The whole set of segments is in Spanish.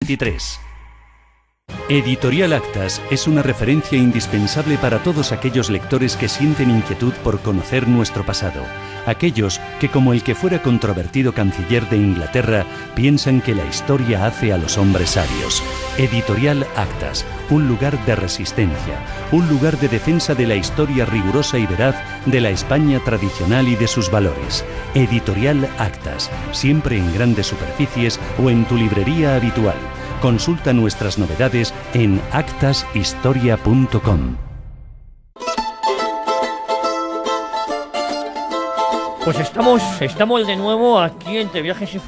23. Editorial Actas es una referencia indispensable para todos aquellos lectores que sienten inquietud por conocer nuestro pasado, aquellos que, como el que fuera controvertido canciller de Inglaterra, piensan que la historia hace a los hombres sabios. Editorial Actas, un lugar de resistencia, un lugar de defensa de la historia rigurosa y veraz de la España tradicional y de sus valores. Editorial Actas, siempre en grandes superficies o en tu librería habitual. Consulta nuestras novedades en actashistoria.com. Pues estamos de nuevo aquí entre Viajes y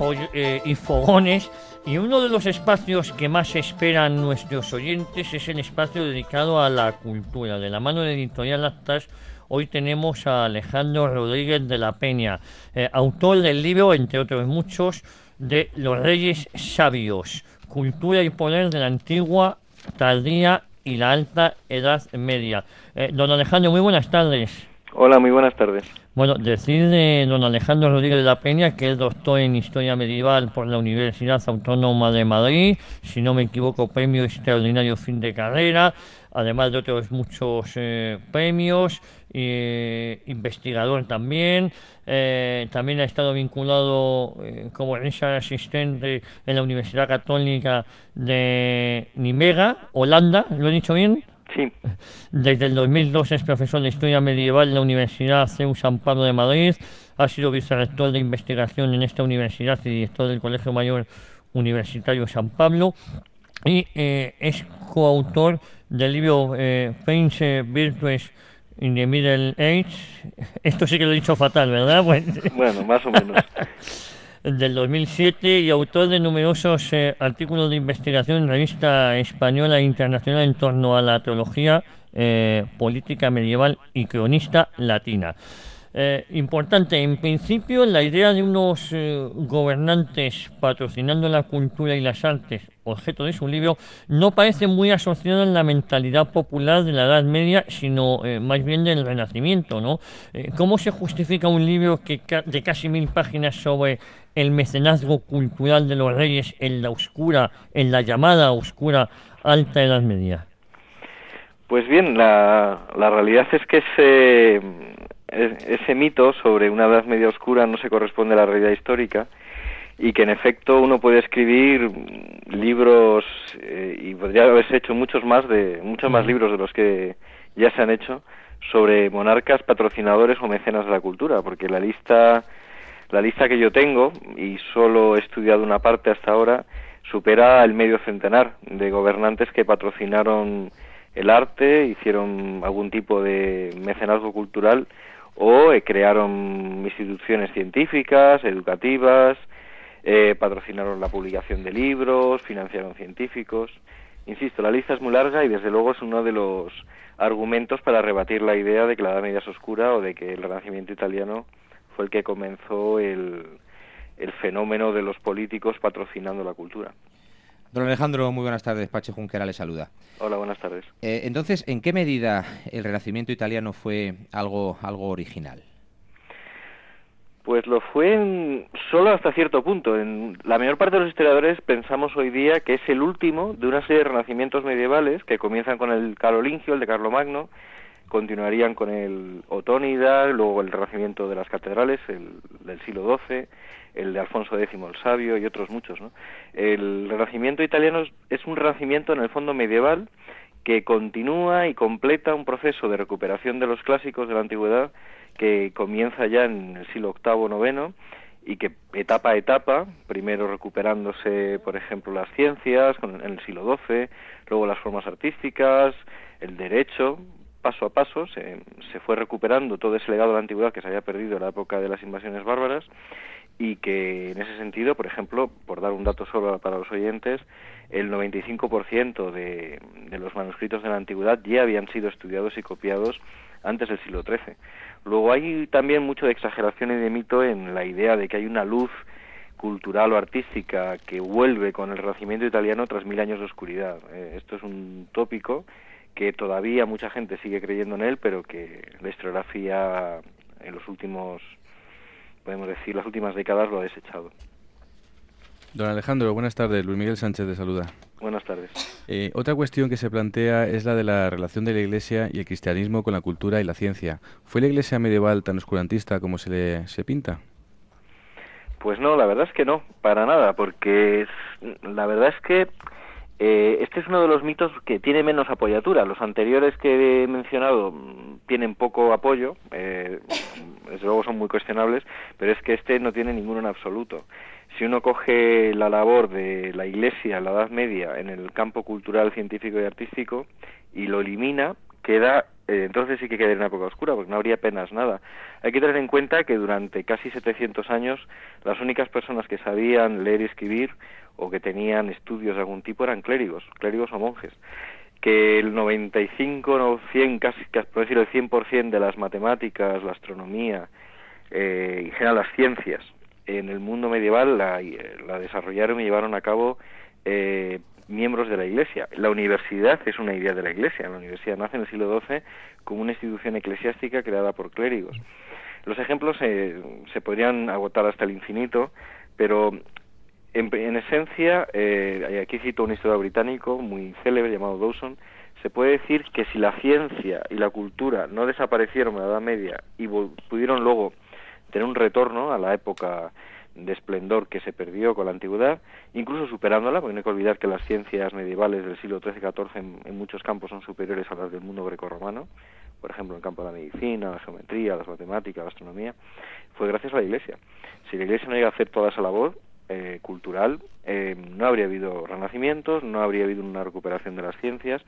Fogones, y uno de los espacios que más esperan nuestros oyentes es el espacio dedicado a la cultura. De la mano de Editorial Actas, hoy tenemos a Alejandro Rodríguez de la Peña, autor del libro, entre otros muchos, de Los Reyes Sabios, Cultura y Poder de la Antigua, Tardía y la Alta Edad Media. Don Alejandro, muy buenas tardes. Hola, muy buenas tardes. Bueno, decir de don Alejandro Rodríguez de la Peña que es doctor en Historia Medieval por la Universidad Autónoma de Madrid, si no me equivoco, premio extraordinario fin de carrera, además de otros muchos premios, investigador también. También ha estado vinculado como research asistente en la Universidad Católica de Nimega, Holanda, ¿lo he dicho bien? Sí. Desde el 2002 es profesor de Historia Medieval en la Universidad CEU San Pablo de Madrid, ha sido vicerrector de investigación en esta universidad y director del Colegio Mayor Universitario San Pablo, y es coautor del libro French Virtues in the Middle Age. Esto sí que lo he dicho fatal, ¿verdad? Bueno, más o menos. Del 2007, y autor de numerosos artículos de investigación en revista española e internacional en torno a la teología, política medieval y cronista latina. Importante, en principio, la idea de unos gobernantes patrocinando la cultura y las artes, objeto de su libro, no parece muy asociada en la mentalidad popular de la Edad Media, sino más bien del Renacimiento, ¿no? ¿Cómo se justifica un libro de casi 1000 páginas sobre el mecenazgo cultural de los reyes en la llamada oscura Alta Edad Media? Pues bien, la realidad es que ese mito sobre una Edad Media oscura no se corresponde a la realidad histórica, y que en efecto uno puede escribir libros y podría haberse hecho muchos más libros de los que ya se han hecho sobre monarcas, patrocinadores o mecenas de la cultura, porque la lista que yo tengo, y solo he estudiado una parte hasta ahora, supera el medio centenar de gobernantes que patrocinaron el arte, hicieron algún tipo de mecenazgo cultural o crearon instituciones científicas, educativas, patrocinaron la publicación de libros, financiaron científicos. Insisto, la lista es muy larga y desde luego es uno de los argumentos para rebatir la idea de que la Edad Media es oscura o de que el Renacimiento italiano fue el que comenzó el fenómeno de los políticos patrocinando la cultura. Don Alejandro, muy buenas tardes. Pache Junquera le saluda. Hola, buenas tardes. Entonces, ¿en qué medida el Renacimiento italiano fue algo original? Pues lo fue solo hasta cierto punto. La mayor parte de los historiadores pensamos hoy día que es el último de una serie de renacimientos medievales que comienzan con el carolingio, el de Carlomagno, continuarían con el otónida, luego el renacimiento de las catedrales, el del siglo XII, el de Alfonso X el Sabio y otros muchos, ¿no? El renacimiento italiano es un renacimiento en el fondo medieval que continúa y completa un proceso de recuperación de los clásicos de la antigüedad que comienza ya en el siglo VIII, IX, y que etapa a etapa, primero recuperándose, por ejemplo, las ciencias en el siglo XII, luego las formas artísticas, el derecho, paso a paso se fue recuperando todo ese legado de la antigüedad que se había perdido en la época de las invasiones bárbaras, y que en ese sentido, por ejemplo, por dar un dato solo para los oyentes, el 95% de los manuscritos de la antigüedad ya habían sido estudiados y copiados antes del siglo XIII. Luego hay también mucho de exageración y de mito en la idea de que hay una luz cultural o artística que vuelve con el Renacimiento italiano tras 1000 años de oscuridad. Esto es un tópico que todavía mucha gente sigue creyendo en él, pero que la historiografía en los últimos, podemos decir, las últimas décadas lo ha desechado. Don Alejandro, buenas tardes. Luis Miguel Sánchez de saluda. Buenas tardes. Otra cuestión que se plantea es la de la relación de la Iglesia y el cristianismo con la cultura y la ciencia. ¿Fue la Iglesia medieval tan oscurantista como se pinta? Pues no, la verdad es que no, para nada, porque la verdad es que este es uno de los mitos que tiene menos apoyatura. Los anteriores que he mencionado tienen poco apoyo, desde luego son muy cuestionables, pero es que este no tiene ninguno en absoluto. Si uno coge la labor de la Iglesia en la Edad Media en el campo cultural, científico y artístico y lo elimina, queda entonces sí que queda en una época oscura, porque no habría apenas nada. Hay que tener en cuenta que durante casi 700 años las únicas personas que sabían leer y escribir o que tenían estudios de algún tipo eran clérigos o monjes. Que el 95 o 100, casi por decir el 100% de las matemáticas, la astronomía y en general las ciencias en el mundo medieval la desarrollaron y llevaron a cabo miembros de la Iglesia. La universidad es una idea de la Iglesia. La universidad nace en el siglo XII como una institución eclesiástica creada por clérigos. Los ejemplos se podrían agotar hasta el infinito, pero en esencia, aquí cito un historiador británico muy célebre llamado Dawson, se puede decir que si la ciencia y la cultura no desaparecieron en la Edad Media y pudieron luego tener un retorno a la época de esplendor que se perdió con la antigüedad, incluso superándola, porque no hay que olvidar que las ciencias medievales del siglo XIII-XIV en muchos campos son superiores a las del mundo grecorromano, por ejemplo en el campo de la medicina, la geometría, las matemáticas, la astronomía, fue gracias a la Iglesia. Si la Iglesia no llega a hacer toda esa labor cultural, no habría habido renacimientos, no habría habido una recuperación de las ciencias,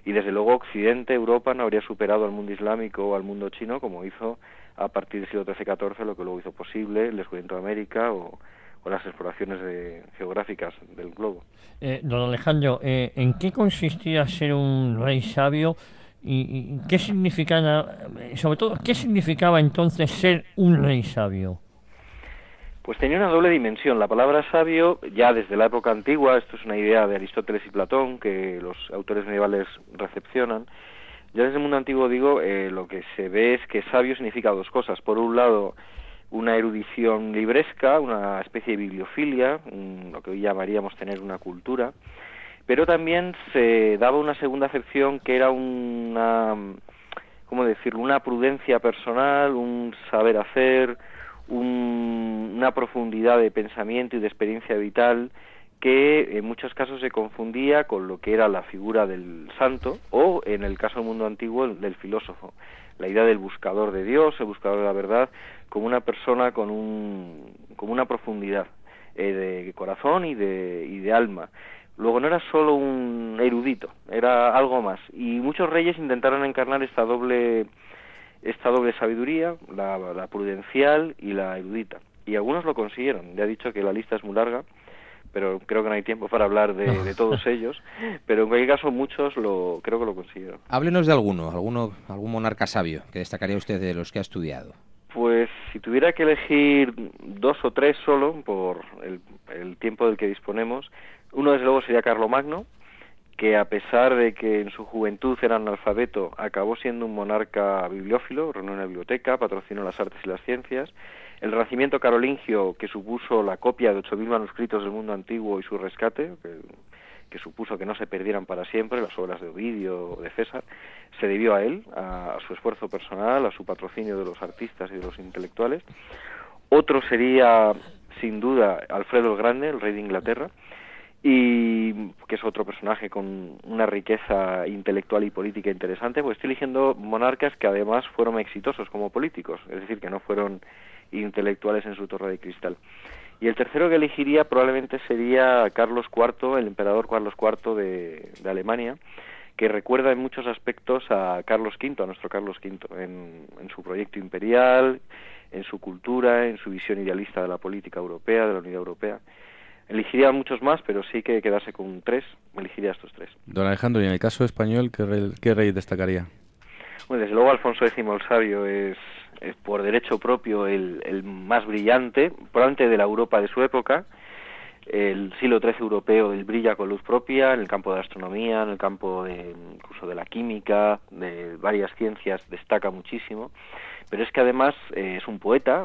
y desde luego Occidente, Europa, no habría superado al mundo islámico o al mundo chino como hizo a partir del siglo XIII-XIV, lo que luego hizo posible el descubrimiento de América o las exploraciones geográficas del globo. Don Alejandro, ¿en qué consistía ser un rey sabio y qué significaba, sobre todo, qué significaba entonces ser un rey sabio? Pues tenía una doble dimensión. La palabra sabio, ya desde la época antigua, esto es una idea de Aristóteles y Platón que los autores medievales recepcionan. Ya desde el mundo antiguo digo, lo que se ve es que sabio significa dos cosas. Por un lado, una erudición libresca, una especie de bibliofilia, lo que hoy llamaríamos tener una cultura, pero también se daba una segunda acepción que era una, ¿cómo decirlo?, una prudencia personal, un saber hacer, una profundidad de pensamiento y de experiencia vital que en muchos casos se confundía con lo que era la figura del santo o, en el caso del mundo antiguo, del filósofo. La idea del buscador de Dios, el buscador de la verdad, como una persona con una profundidad de corazón y de alma. Luego no era solo un erudito, era algo más. Y muchos reyes intentaron encarnar esta doble sabiduría, la prudencial y la erudita. Y algunos lo consiguieron. Ya he dicho que la lista es muy larga, pero creo que no hay tiempo para hablar de todos ellos, pero en cualquier caso muchos creo que lo consiguieron. Háblenos de algún monarca sabio que destacaría usted de los que ha estudiado. Pues si tuviera que elegir dos o tres solo, por el tiempo del que disponemos, uno desde luego sería Carlomagno, que a pesar de que en su juventud era analfabeto, acabó siendo un monarca bibliófilo, reunió una biblioteca, patrocinó las artes y las ciencias. El Renacimiento carolingio, que supuso la copia de 8.000 manuscritos del mundo antiguo y su rescate, que supuso que no se perdieran para siempre las obras de Ovidio o de César, se debió a él, a su esfuerzo personal, a su patrocinio de los artistas y de los intelectuales. Otro sería, sin duda, Alfredo el Grande, el rey de Inglaterra, y que es otro personaje con una riqueza intelectual y política interesante, pues estoy eligiendo monarcas que además fueron exitosos como políticos, es decir, que no fueron intelectuales en su torre de cristal. Y el tercero que elegiría probablemente sería Carlos IV, el emperador Carlos IV de Alemania, que recuerda en muchos aspectos a Carlos V, a nuestro Carlos V, en su proyecto imperial, en su cultura, en su visión idealista de la política europea, de la unidad europea. Elegiría muchos más, pero sí que quedarse con tres, elegiría estos tres. Don Alejandro, y en el caso español, ¿qué rey destacaría? Bueno, desde luego Alfonso X el Sabio es por derecho propio el más brillante, probablemente de la Europa de su época. El siglo XIII europeo él brilla con luz propia en el campo de la astronomía, en el campo incluso de la química, de varias ciencias, destaca muchísimo. pero es que además es un poeta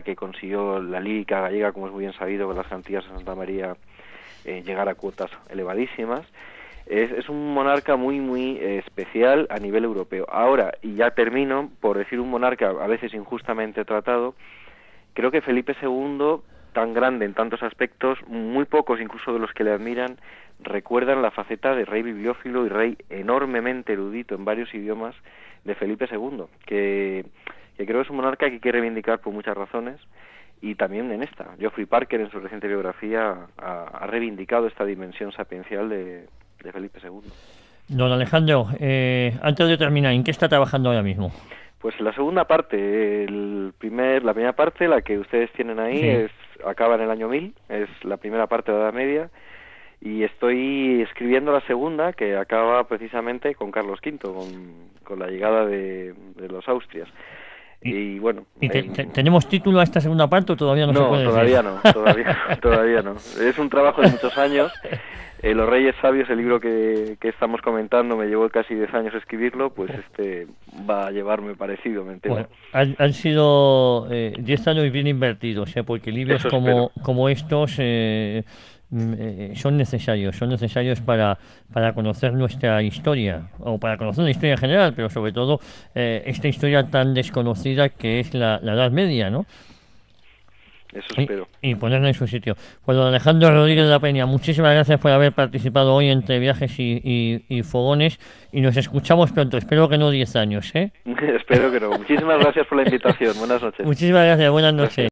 que consiguió la lírica gallega, como es muy bien sabido, con las cantigas de Santa María llegar a cuotas elevadísimas. Es un monarca muy especial a nivel europeo. Ahora, y ya termino, por decir un monarca a veces injustamente tratado, creo que Felipe II, tan grande en tantos aspectos, muy pocos incluso de los que le admiran recuerdan la faceta de rey bibliófilo y rey enormemente erudito en varios idiomas de Felipe II, que creo que es un monarca que hay que reivindicar por muchas razones, y también en esta. Geoffrey Parker, en su reciente biografía, ha reivindicado esta dimensión sapiencial de Felipe II. Don Alejandro, antes de terminar, ¿en qué está trabajando ahora mismo? Pues la segunda parte, la primera parte, la que ustedes tienen ahí, Sí. acaba en el año 1000, es la primera parte de la Edad Media, y estoy escribiendo la segunda, que acaba precisamente con Carlos V, con la llegada de los Austrias. Y bueno... ¿Y tenemos título a esta segunda parte o todavía no se puede todavía decir? no, todavía no. Es un trabajo de muchos años. Los Reyes Sabios, el libro que estamos comentando, me llevó casi 10 años escribirlo, pues este va a llevarme parecido, me entero. Bueno, han sido 10 años bien invertidos, porque libros como estos son necesarios para conocer nuestra historia, o para conocer la historia en general, pero sobre todo esta historia tan desconocida que es la Edad Media, ¿no? Eso espero. Y ponerla en su sitio. Pues don Alejandro Rodríguez de la Peña, muchísimas gracias por haber participado hoy entre viajes y fogones, y nos escuchamos pronto, espero que no 10 años, ¿eh? Espero que no. Muchísimas gracias por la invitación, buenas noches. Muchísimas gracias, buenas noches.